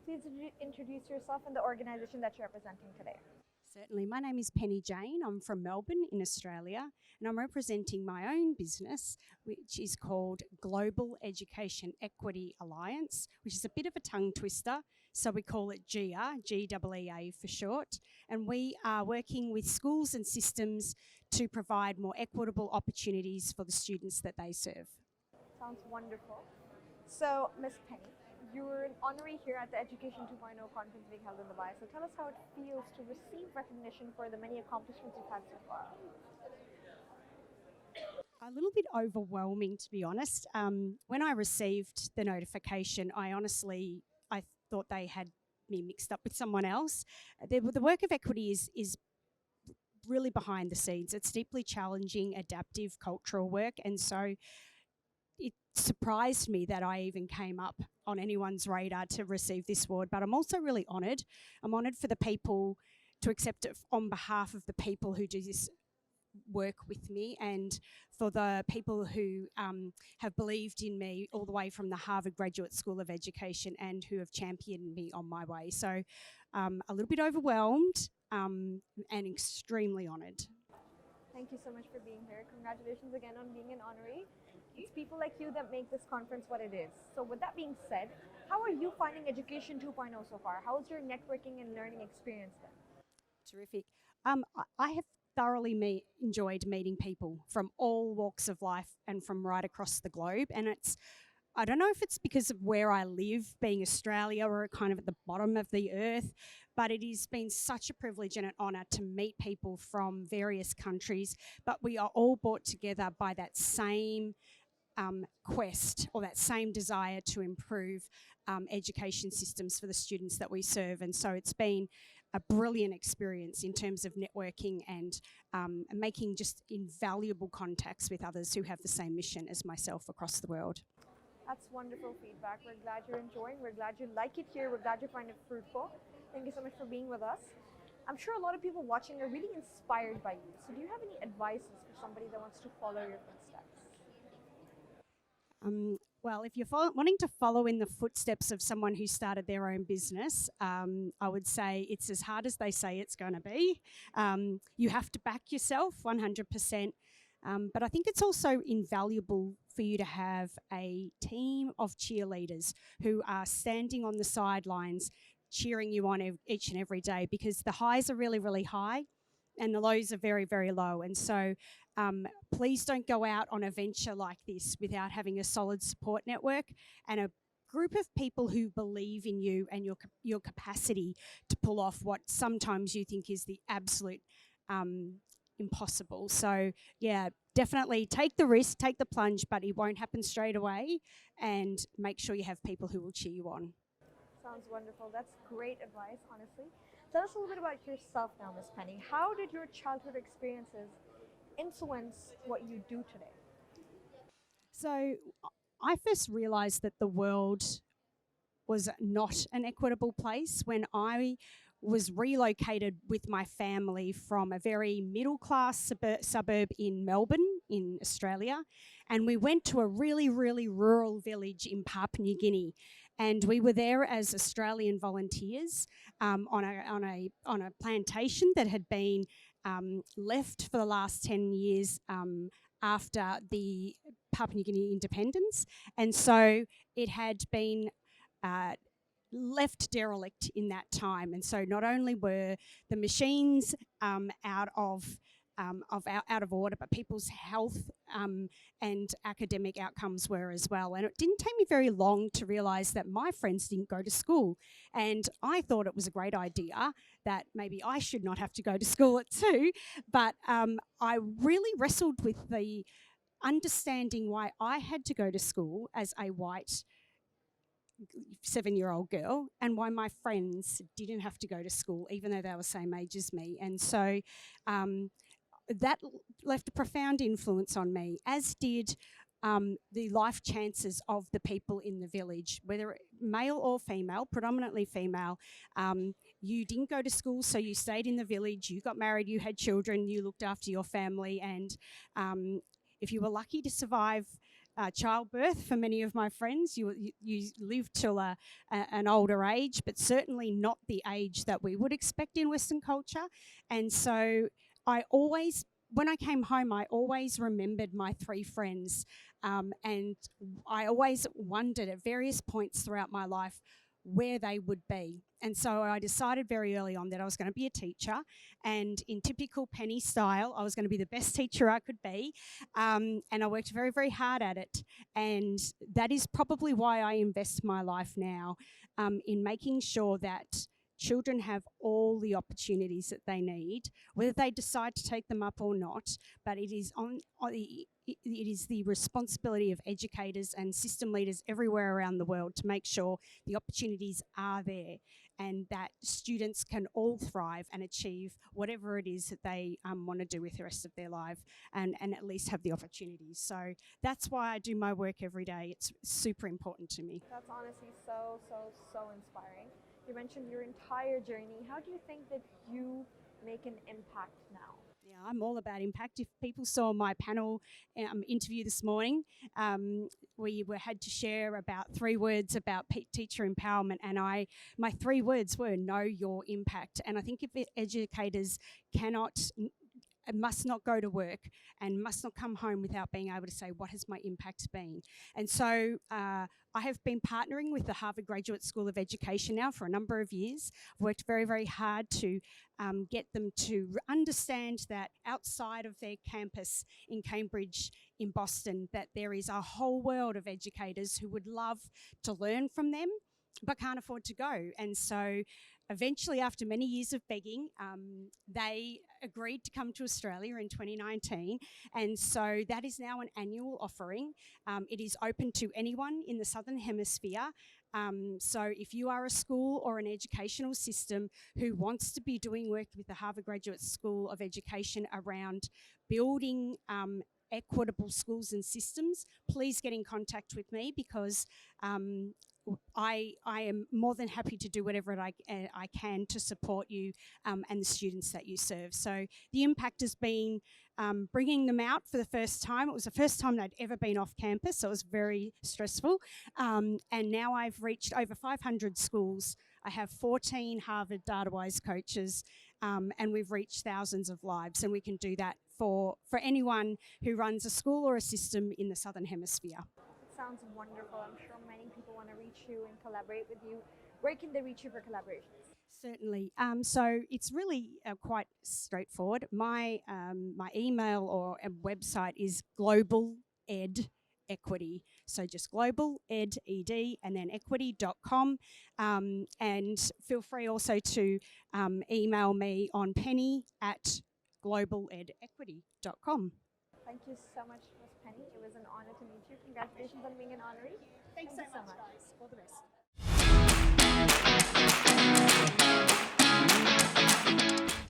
please introduce yourself and the organization that you're representing today? Certainly. My name is Jayne. I'm from Melbourne in Australia, and I'm representing my own business, which is called Global Education Equity Alliance, which is a bit of a tongue twister. So we call it GEEA, GEEA for short. And we are working with schools and systems to provide more equitable opportunities for the students that they serve. Sounds wonderful. So, Ms. Penny, you're an honoree here at the Education 2.0 conference being held in Dubai. So tell us how it feels to receive recognition for the many accomplishments you've had so far. A little bit overwhelming, to be honest. When I received the notification, I thought they had me mixed up with someone else. The work of equity is really behind the scenes. It's deeply challenging, adaptive, cultural work, and so it surprised me that I even came up on anyone's radar to receive this award, but I'm also really honoured. I'm honoured for the people to accept it on behalf of the people who do this work with me, and for the people who have believed in me all the way from the Harvard Graduate School of Education and who have championed me on my way. So a little bit overwhelmed and extremely honoured. Thank you so much for being here. Congratulations again on being an honoree. It's people like you that make this conference what it is. So with that being said, how are you finding Education 2.0 so far? How has your networking and learning experience been? Terrific. I have thoroughly enjoyed meeting people from all walks of life and from right across the globe. And I don't know if it's because of where I live, being Australia, or kind of at the bottom of the earth, but it has been such a privilege and an honour to meet people from various countries. But we are all brought together by that same quest, or that same desire to improve education systems for the students that we serve. And so it's been a brilliant experience in terms of networking and making just invaluable contacts with others who have the same mission as myself across the world. That's wonderful feedback. We're glad you're enjoying. We're glad you like it here. We're glad you find it fruitful. Thank you so much for being with us. I'm sure a lot of people watching are really inspired by you. So do you have any advices for somebody that wants to follow your footsteps? Well, if you're wanting to follow in the footsteps of someone who started their own business, I would say it's as hard as they say it's going to be. You have to back yourself 100%. But I think it's also invaluable for you to have a team of cheerleaders who are standing on the sidelines cheering you on each and every day, because the highs are really, really high and the lows are very, very low. And so please don't go out on a venture like this without having a solid support network and a group of people who believe in you and your capacity to pull off what sometimes you think is the absolute impossible. So yeah, definitely take the risk, take the plunge, but it won't happen straight away, and make sure you have people who will cheer you on. Sounds wonderful. That's great advice, honestly. Tell us a little bit about yourself now, Ms. Penny. How did your childhood experiences influence what you do today? So I first realised that the world was not an equitable place when I was relocated with my family from a very middle-class suburb in Melbourne in Australia, and we went to a really, really rural village in Papua New Guinea, and we were there as Australian volunteers on a plantation that had been left for the last 10 years after the Papua New Guinea independence, and so it had been left derelict in that time. And so not only were the machines out of order, but people's health and academic outcomes were as well. And it didn't take me very long to realise that my friends didn't go to school, and I thought it was a great idea that maybe I should not have to go to school at 2, but I really wrestled with the understanding why I had to go to school as a white 7-year-old girl, and why my friends didn't have to go to school even though they were the same age as me. And so that left a profound influence on me, as did the life chances of the people in the village, whether male or female, predominantly female. You didn't go to school, so you stayed in the village, you got married, you had children, you looked after your family, and if you were lucky to survive childbirth for many of my friends. You live till an older age, but certainly not the age that we would expect in Western culture. And so I always, when I came home, I always remembered my three friends. And I always wondered at various points throughout my life where they would be. And so I decided very early on that I was going to be a teacher, and in typical Penny style, I was going to be the best teacher I could be, and I worked very, very hard at it. And that is probably why I invest my life now in making sure that children have all the opportunities that they need, whether they decide to take them up or not. But it is it is the responsibility of educators and system leaders everywhere around the world to make sure the opportunities are there and that students can all thrive and achieve whatever it is that they want to do with the rest of their life, and at least have the opportunities. So that's why I do my work every day. It's super important to me. That's honestly so, so, so inspiring. You mentioned your entire journey. How do you think that you make an impact now? Yeah, I'm all about impact. If people saw my panel interview this morning, we had to share about 3 words about teacher empowerment, and my 3 words were know your impact. And I think if educators must not go to work and must not come home without being able to say, what has my impact been? And so I have been partnering with the Harvard Graduate School of Education now for a number of years. I've worked very, very hard to get them to understand that outside of their campus in Cambridge, in Boston, that there is a whole world of educators who would love to learn from them but can't afford to go. And so eventually, after many years of begging, they agreed to come to Australia in 2019. And so that is now an annual offering. It is open to anyone in the Southern Hemisphere. So if you are a school or an educational system who wants to be doing work with the Harvard Graduate School of Education around building equitable schools and systems, please get in contact with me, because I am more than happy to do whatever I can to support you and the students that you serve. So the impact has been bringing them out for the first time. It was the first time they'd ever been off campus, so it was very stressful. And now I've reached over 500 schools. I have 14 Harvard DataWise coaches, and we've reached thousands of lives. And we can do that for anyone who runs a school or a system in the Southern Hemisphere. Sounds wonderful. I'm sure many people want to reach you and collaborate with you. Where can they reach you for collaborations? Certainly. So it's really quite straightforward. My email or website is Global Ed Equity. So just Global Ed, E-D, and then equity.com. And feel free also to email me on penny@globaledequity.com. Thank you so much, Ms. Penny. It was an honor to meet you. Congratulations on being an honoree. Thanks so much, guys. All the best.